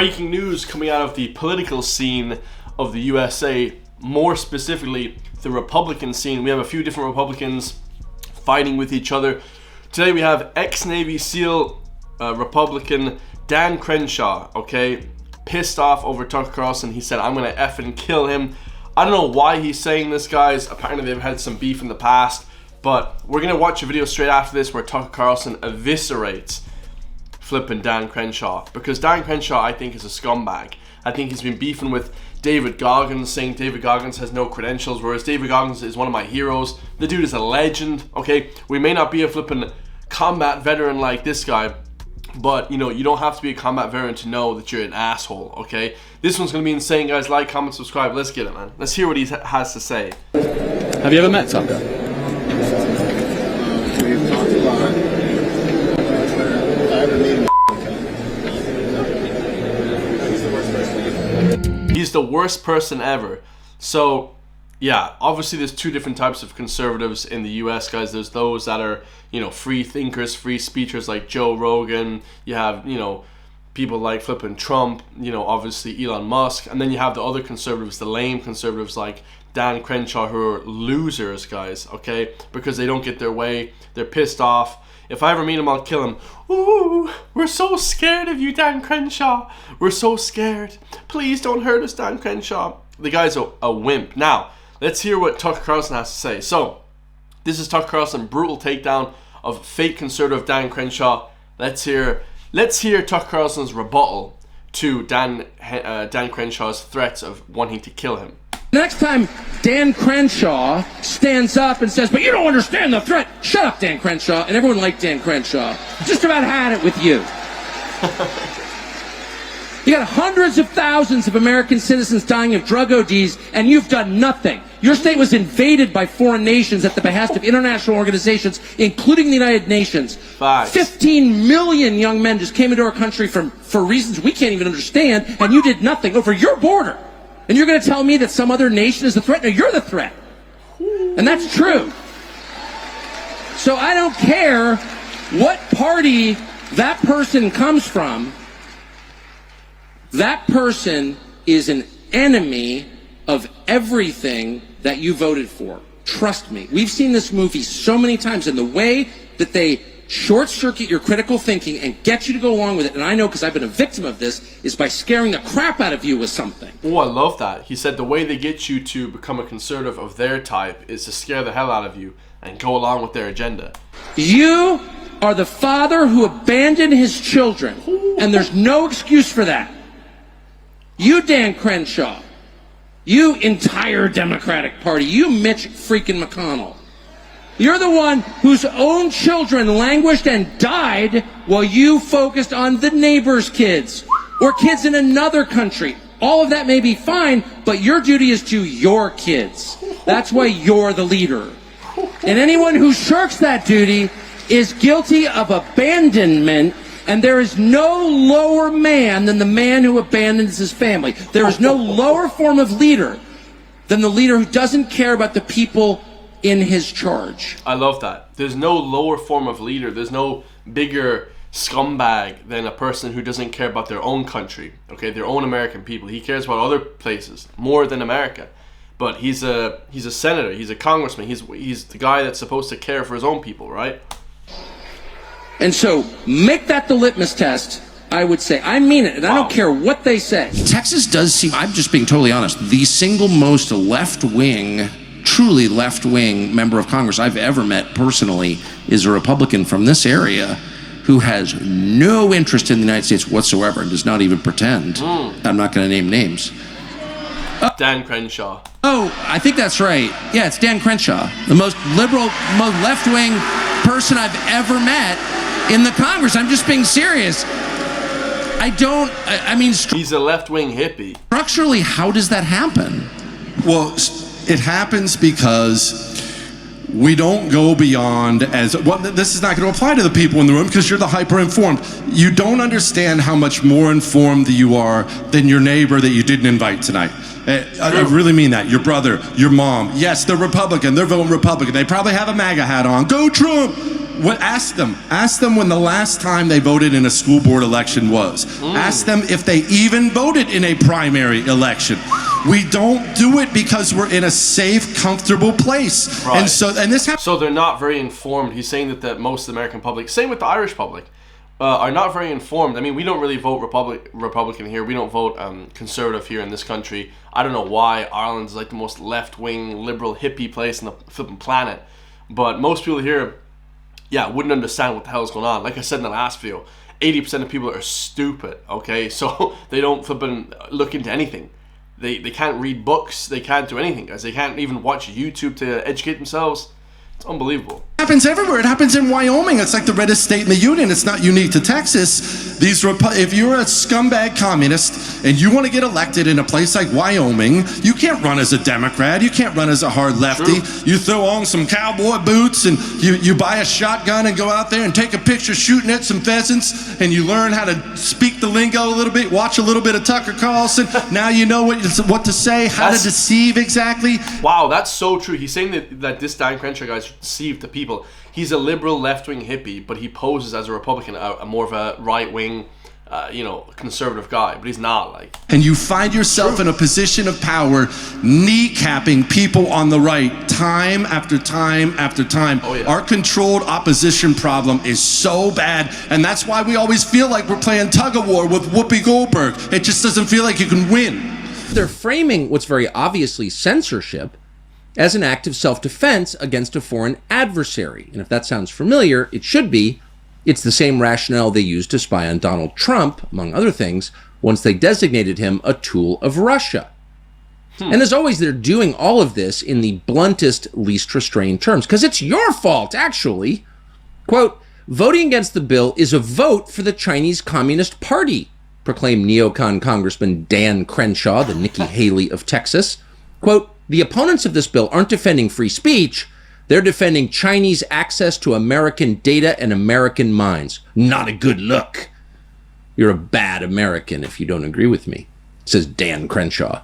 breaking news coming out of the political scene of the USA, more specifically the Republican scene. We have a few different Republicans fighting with each other. Today we have ex-Navy SEAL Republican Dan Crenshaw, okay, pissed off over Tucker Carlson. He said, I'm gonna effing kill him. I don't know why he's saying this, guys. Apparently they've had some beef in the past, but we're gonna watch a video straight after this where Tucker Carlson eviscerates flipping Dan Crenshaw, because Dan Crenshaw, I think, is a scumbag. I think he's been beefing with David Goggins, saying David Goggins has no credentials, whereas David Goggins is one of my heroes. The dude is a legend, okay? We may not be a flipping combat veteran like this guy, but you know, you don't have to be a combat veteran to know that you're an asshole, okay? This one's gonna be insane, guys. Like, comment, subscribe. Let's get it, man. Let's hear what he has to say. Have you ever met Tucker? We've talked a lot. He's the worst person ever. So, yeah, obviously there's two different types of conservatives in the US, guys. There's those that are, you know, free thinkers, free speechers like Joe Rogan. You have, you know, people like flipping Trump, you know, obviously Elon Musk. And then you have the other conservatives, the lame conservatives like Dan Crenshaw, who are losers, guys, okay? Because they don't get their way. They're pissed off. If I ever meet him, I'll kill him. Ooh, we're so scared of you, Dan Crenshaw. We're so scared. Please don't hurt us, Dan Crenshaw. The guy's a wimp. Now, let's hear what Tucker Carlson has to say. So, this is Tucker Carlson, brutal takedown of fake conservative Dan Crenshaw. Let's hear Tucker Carlson's rebuttal to Dan Crenshaw's threats of wanting to kill him. Next time Dan Crenshaw stands up and says, but you don't understand the threat, shut up, Dan Crenshaw. And everyone liked Dan Crenshaw. Just about had it with you. You got hundreds of thousands of American citizens dying of drug ODs, and you've done nothing. Your state was invaded by foreign nations at the behest of international organizations, including the United Nations. 15 million young men just came into our country for reasons we can't even understand, and you did nothing over your border. And you're going to tell me that some other nation is the threat? No, you're the threat. And that's true. So I don't care what party that person comes from. That person is an enemy of everything that you voted for. Trust me. We've seen this movie so many times, and the way that they short-circuit your critical thinking and get you to go along with it, and I know because I've been a victim of this, is by scaring the crap out of you with something. Oh, I love that. He said the way they get you to become a conservative of their type is to scare the hell out of you and go along with their agenda. You are the father who abandoned his children, and there's no excuse for that. You, Dan Crenshaw, you entire Democratic Party, you Mitch freaking McConnell, you're the one whose own children languished and died while you focused on the neighbor's kids or kids in another country. All of that may be fine, but your duty is to your kids. That's why you're the leader. And anyone who shirks that duty is guilty of abandonment, and there is no lower man than the man who abandons his family. There is no lower form of leader than the leader who doesn't care about the people in his charge. I love that. There's no lower form of leader. There's no bigger scumbag than a person who doesn't care about their own country, okay, their own American people. He cares about other places more than America. But he's a senator, he's a congressman, he's the guy that's supposed to care for his own people, right? And so make that the litmus test. I would say, I mean it, and I don't care what they say. Texas does seem, I'm just being totally honest, the single most left-wing, truly left-wing member of Congress I've ever met personally is a Republican from this area who has no interest in the United States whatsoever and does not even pretend. I'm not going to name names. Dan Crenshaw. Oh, I think that's right. Yeah, it's Dan Crenshaw, the most liberal, most left-wing person I've ever met in the Congress. I'm just being serious. I mean... He's a left-wing hippie. Structurally, how does that happen? Well, it happens because we don't go beyond as... Well, this is not going to apply to the people in the room because you're the hyper-informed. You don't understand how much more informed you are than your neighbor that you didn't invite tonight. I really mean that. Your brother, your mom. Yes, they're Republican. They're voting Republican. They probably have a MAGA hat on. Go Trump! Ask them when the last time they voted in a school board election was. Ask them if they even voted in a primary election. We don't do it because we're in a safe, comfortable place. Right. And this happens. So they're not very informed. He's saying that most of the American public, same with the Irish public, are not very informed. I mean, we don't really vote Republican here. We don't vote conservative here in this country. I don't know why. Ireland's like the most left-wing, liberal, hippie place on the flipping planet. But most people here, wouldn't understand what the hell is going on. Like I said in the last video, 80% of people are stupid, okay? So they don't flipping look into anything. They can't read books. They can't do anything, guys. They can't even watch YouTube to educate themselves. It's unbelievable. It happens everywhere. It happens in Wyoming. It's like the reddest state in the union. It's not unique to Texas. If you're a scumbag communist and you want to get elected in a place like Wyoming, you can't run as a Democrat. You can't run as a hard lefty. True. You throw on some cowboy boots and you buy a shotgun and go out there and take a picture shooting at some pheasants, and you learn how to speak the lingo a little bit, watch a little bit of Tucker Carlson. Now you know what to say, how to deceive exactly. Wow, that's so true. He's saying that this Dan Crenshaw guy should deceive the people. He's a liberal left-wing hippie, but he poses as a Republican, a more of a right-wing, conservative guy. But he's not, like. And you find yourself in a position of power, kneecapping people on the right, time after time after time. Oh, yeah. Our controlled opposition problem is so bad, and that's why we always feel like we're playing tug-of-war with Whoopi Goldberg. It just doesn't feel like you can win. They're framing what's very obviously censorship as an act of self-defense against a foreign adversary. And if that sounds familiar, it should be. It's the same rationale they used to spy on Donald Trump, among other things, once they designated him a tool of Russia. And as always, they're doing all of this in the bluntest, least restrained terms, because it's your fault, actually. Quote, voting against the bill is a vote for the Chinese Communist Party, proclaimed neocon Congressman Dan Crenshaw, the Nikki Haley of Texas. Quote, the opponents of this bill aren't defending free speech. They're defending Chinese access to American data and American minds. Not a good look. You're a bad American if you don't agree with me, says Dan Crenshaw.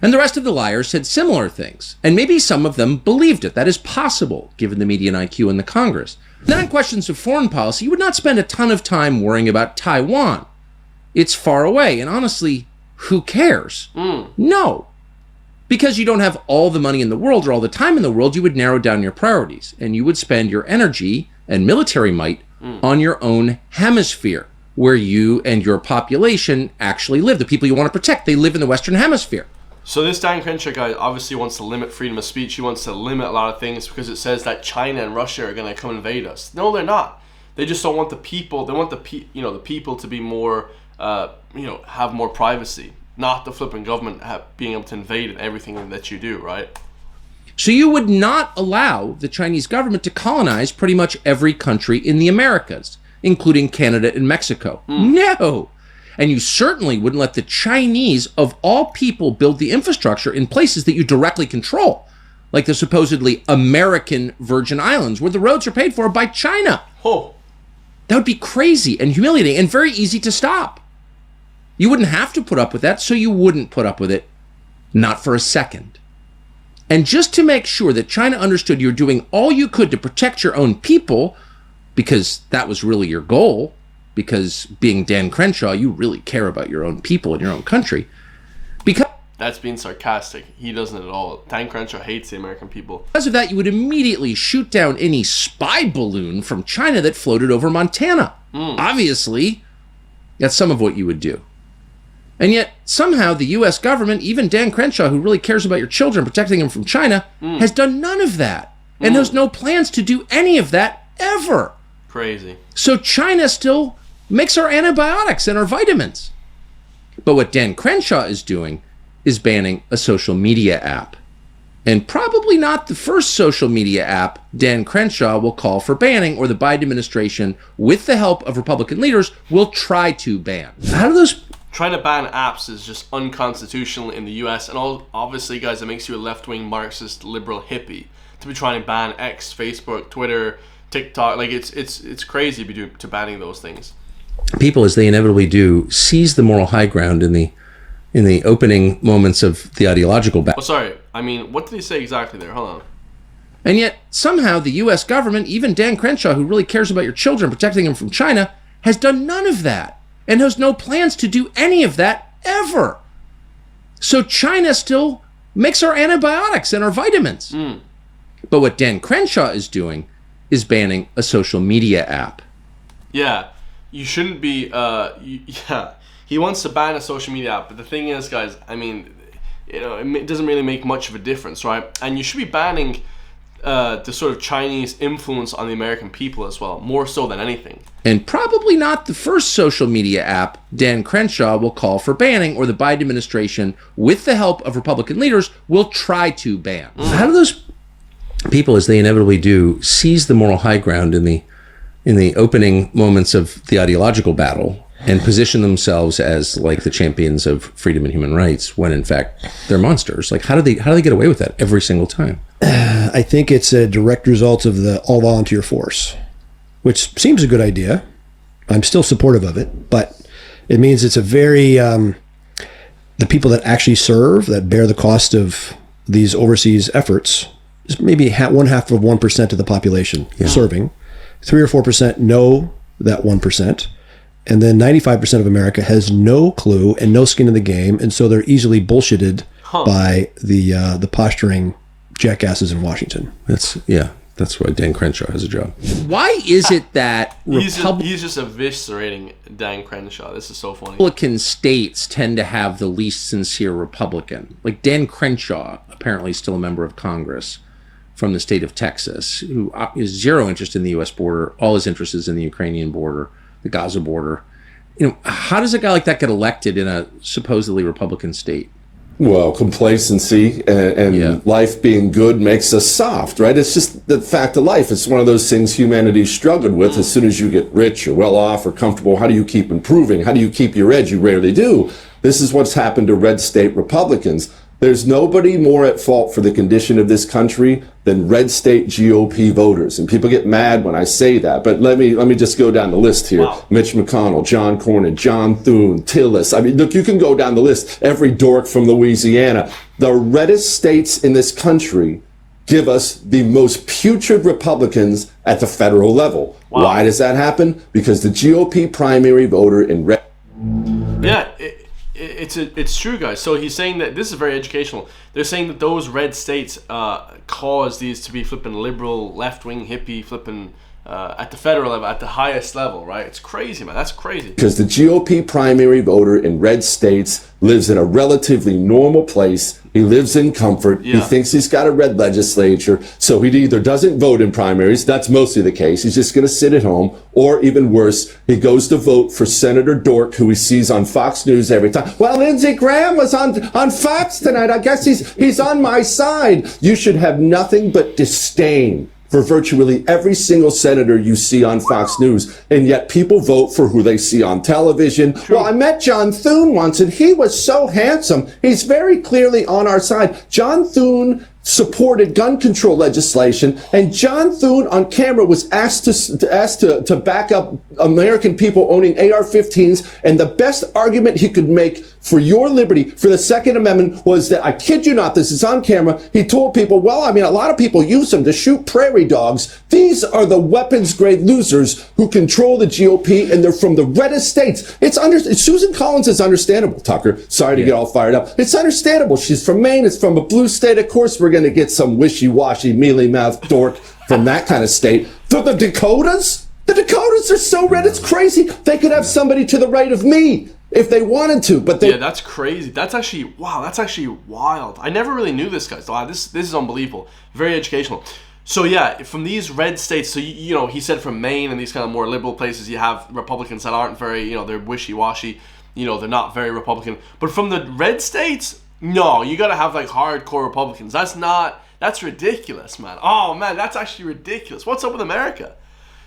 And the rest of the liars said similar things. And maybe some of them believed it. That is possible, given the median IQ in the Congress. Then on questions of foreign policy, you would not spend a ton of time worrying about Taiwan. It's far away. And honestly, who cares? No. Because you don't have all the money in the world or all the time in the world, you would narrow down your priorities. And you would spend your energy and military might on your own hemisphere, where you and your population actually live. The people you want to protect, they live in the Western Hemisphere. So this Dan Crenshaw guy obviously wants to limit freedom of speech. He wants to limit a lot of things because it says that China and Russia are going to come invade us. No, they're not. They just don't want the people. They want the people to be more, have more privacy. Not the flipping government being able to invade everything that you do, right? So you would not allow the Chinese government to colonize pretty much every country in the Americas, including Canada and Mexico. No. And you certainly wouldn't let the Chinese, of all people, build the infrastructure in places that you directly control, like the supposedly American Virgin Islands, where the roads are paid for by China. Oh. That would be crazy and humiliating and very easy to stop. You wouldn't have to put up with that, so you wouldn't put up with it. Not for a second. And just to make sure that China understood you're doing all you could to protect your own people, because that was really your goal, because being Dan Crenshaw, you really care about your own people and your own country. Because That's being sarcastic. He doesn't at all. Dan Crenshaw hates the American people. of that, you would immediately shoot down any spy balloon from China that floated over Montana. Obviously, that's some of what you would do. And yet, somehow, the U.S. government, even Dan Crenshaw, who really cares about your children, protecting them from China, has done none of that. And has no plans to do any of that ever. Crazy. So China still makes our antibiotics and our vitamins. But what Dan Crenshaw is doing is banning a social media app. And probably not the first social media app Dan Crenshaw will call for banning, or the Biden administration, with the help of Republican leaders, will try to ban. How do those... Trying to ban apps is just unconstitutional in the US, and obviously, guys, it makes you a left-wing Marxist liberal hippie to be trying to ban X, Facebook, Twitter, TikTok. Like, it's crazy to banning those things. People, as they inevitably do, seize the moral high ground in the opening moments of the ideological battle. Oh, sorry. I mean, what did he say exactly there? Hold on. And yet, somehow, the U.S. government, even Dan Crenshaw, who really cares about your children, protecting them from China, has done none of that and has no plans to do any of that ever. So China still makes our antibiotics and our vitamins. But what Dan Crenshaw is doing is banning a social media app. Yeah, you shouldn't be, he wants to ban a social media app, but the thing is, guys, I mean, it doesn't really make much of a difference, right? And you should be banning the sort of Chinese influence on the American people as well, more so than anything. And probably not the first social media app Dan Crenshaw will call for banning, or the Biden administration, with the help of Republican leaders, will try to ban. How do those people, as they inevitably do, seize the moral high ground in the opening moments of the ideological battle and position themselves as like the champions of freedom and human rights when in fact they're monsters? Like, how do they get away with that every single time? I think it's a direct result of the all-volunteer force, which seems a good idea. I'm still supportive of it, but it means it's a very the people that actually serve, that bear the cost of these overseas efforts, is maybe 0.5% of the population serving. 3 or 4% know that 1%. And then 95% of America has no clue and no skin in the game, and so they're easily bullshitted by the posturing jackasses in Washington. That's why Dan Crenshaw has a job. Why is it that He's just eviscerating Dan Crenshaw. This is so funny. Republican states tend to have the least sincere Republican? Like Dan Crenshaw, apparently still a member of Congress from the state of Texas, who is zero interest in the U.S. border. All his interest is in the Ukrainian border, the Gaza border. How does a guy like that get elected in a supposedly Republican state? Well, complacency and life being good makes us soft, right? It's just the fact of life. It's one of those things humanity struggled with. As soon as you get rich or well off or comfortable, how do you keep improving? How do you keep your edge? You rarely do. This is what's happened to red state Republicans. There's nobody more at fault for the condition of this country than red state GOP voters. And people get mad when I say that. But let me just go down the list here. Wow. Mitch McConnell, John Cornyn, John Thune, Tillis. I mean, look, you can go down the list. Every dork from Louisiana. The reddest states in this country give us the most putrid Republicans at the federal level. Wow. Why does that happen? Because the GOP primary voter in red... Yeah, It's true, guys. So he's saying that this is very educational. They're saying that those red states cause these to be flipping liberal, left-wing, hippie, flipping at the federal level, at the highest level, right? It's crazy, man. That's crazy. Because the GOP primary voter in red states lives in a relatively normal place. He lives in comfort. Yeah. He thinks he's got a red legislature. So he either doesn't vote in primaries. That's mostly the case. He's just going to sit at home. Or even worse, he goes to vote for Senator Dork, who he sees on Fox News every time. Well, Lindsey Graham was on Fox tonight. I guess he's on my side. You should have nothing but disdain for virtually every single senator you see on Fox News, and yet people vote for who they see on television. True. Well, I met John Thune once, and he was so handsome. He's very clearly on our side. John Thune supported gun control legislation, and John Thune on camera was asked to back up American people owning AR-15s, and the best argument he could make for your liberty, for the Second Amendment, was that, I kid you not, this is on camera, he told people, well, I mean, a lot of people use them to shoot prairie dogs. These are the weapons-grade losers who control the GOP, and they're from the reddest states. Susan Collins is understandable, Tucker. Sorry to get all fired up. It's understandable. She's from Maine. It's from a blue state. Of course, we're going to get some wishy-washy, mealy-mouthed dork from that kind of state. For the Dakotas? The Dakotas are so red, it's crazy. They could have somebody to the right of me if they wanted to, but they... Yeah, that's crazy. That's actually wild. I never really knew this, guys. Wow, this is unbelievable. Very educational. So yeah, from these red states, so you know, he said from Maine and these kind of more liberal places, you have Republicans that aren't very, they're wishy-washy, they're not very Republican. But from the red states, no, you gotta have like hardcore Republicans. That's ridiculous, man. Oh man, that's actually ridiculous. What's up with America?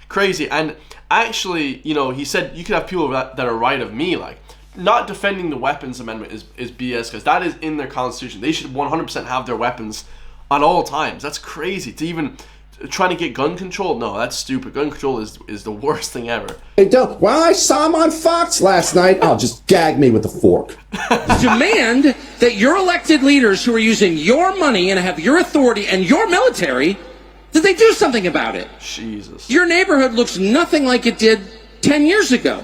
Crazy. And actually, he said you could have people that are right of me, like, not defending the weapons amendment is BS, because that is in their constitution. They should 100% have their weapons at all times. That's crazy. To even trying to get gun control, no, that's stupid. Gun control is the worst thing ever. They don't. Well, I saw him on Fox last night. Oh, just gag me with a fork. Demand that your elected leaders who are using your money and have your authority and your military Did they do something about it? Jesus. Your neighborhood looks nothing like it did 10 years ago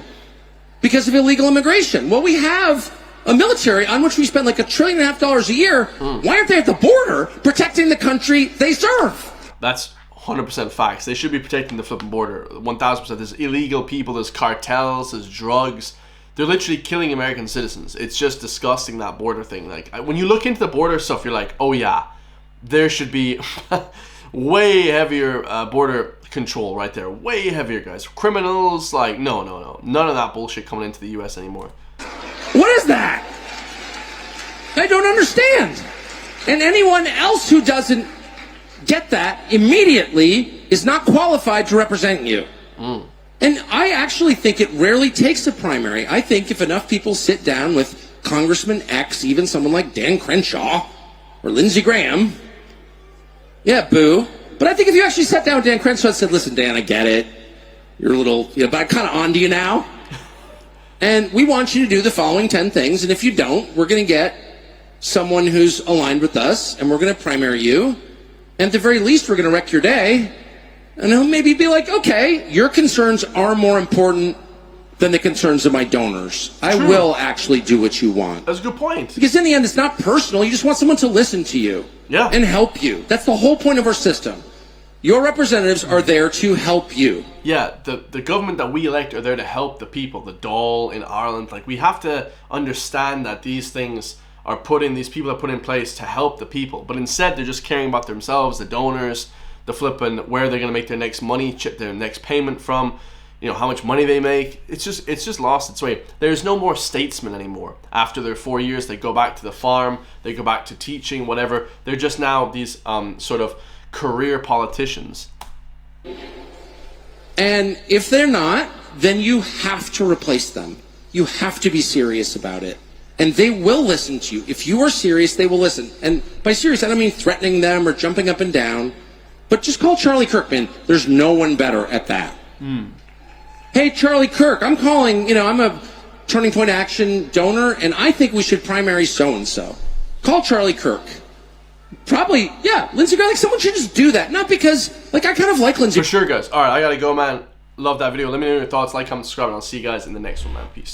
because of illegal immigration. Well, we have a military on which we spend like $1.5 trillion a year. Why aren't they at the border protecting the country they serve? That's 100% facts. They should be protecting the flipping border. 1000%. There's illegal people, there's cartels, there's drugs. They're literally killing American citizens. It's just disgusting, that border thing. Like, when you look into the border stuff, you're like, oh yeah, there should be way heavier border control right there. Way heavier, guys. Criminals, like, no. None of that bullshit coming into the U.S. anymore. What is that? I don't understand. And anyone else who doesn't get that immediately is not qualified to represent you. And I actually think it rarely takes a primary. I think if enough people sit down with Congressman X, even someone like Dan Crenshaw or Lindsey Graham, yeah, boo. But I think if you actually sat down with Dan Crenshaw and said, listen, Dan, I get it. You're a little, but I'm kind of on to you now. And we want you to do the following 10 things. And if you don't, we're going to get someone who's aligned with us, and we're going to primary you. And at the very least, we're going to wreck your day. And he'll maybe be like, okay, your concerns are more important than the concerns of my donors. I will actually do what you want. That's a good point. Because in the end, it's not personal. You just want someone to listen to you. Yeah. And help you. That's the whole point of our system. Your representatives are there to help you. Yeah, the government that we elect are there to help the people. The Dáil in Ireland. Like, we have to understand that these things are these people are put in place to help the people. But instead, they're just caring about themselves, the donors, the flipping, where they're going to make their next money, their next payment from, how much money they make. It's just lost its way. There's no more statesmen anymore. After their 4 years, they go back to the farm, they go back to teaching, whatever. They're just now these sort of career politicians. And if they're not, then you have to replace them. You have to be serious about it. And they will listen to you. If you are serious, they will listen. And by serious, I don't mean threatening them or jumping up and down. But just call Charlie Kirkman. There's no one better at that. Hey, Charlie Kirk, I'm calling, I'm a Turning Point Action donor, and I think we should primary so-and-so. Call Charlie Kirk. Probably, yeah, Lindsey Graham, someone should just do that. Not because, I kind of like Lindsey. For sure, guys. All right, I got to go, man. Love that video. Let me know your thoughts. Like, comment, subscribe, and I'll see you guys in the next one, man. Peace.